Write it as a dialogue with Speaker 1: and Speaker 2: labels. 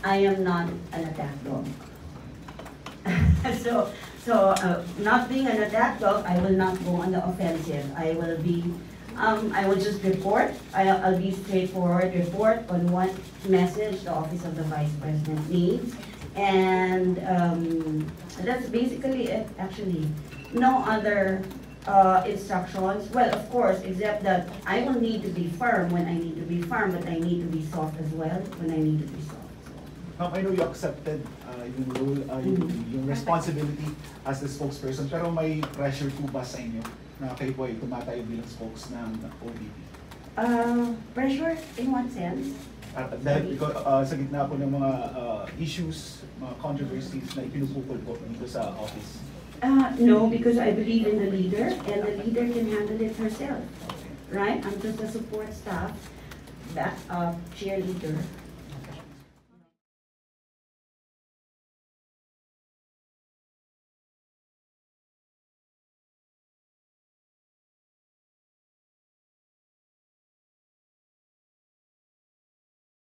Speaker 1: I am not an attack dog. Not being an attack dog, I will not go on the offensive. I will be, I will just report. I'll be straightforward, report on what message the Office of the Vice President needs. And that's basically it, actually. No other instructions. Well, of course, except that I will need to be firm when I need to be firm, but I need to be soft as well when I need to be soft.
Speaker 2: I know you accepted yung role, yung responsibility as the spokesperson, pero may pressure po ba sa inyo na kayo po ay tumatayo bilang spokes ng OVP?
Speaker 1: Pressure in what sense?
Speaker 2: Dahil sa gitna po ng mga issues, mga controversies na ipinupukol po dito sa office.
Speaker 1: No, because I believe in the leader, and the leader can handle it herself, right? I'm just a support staff, cheerleader.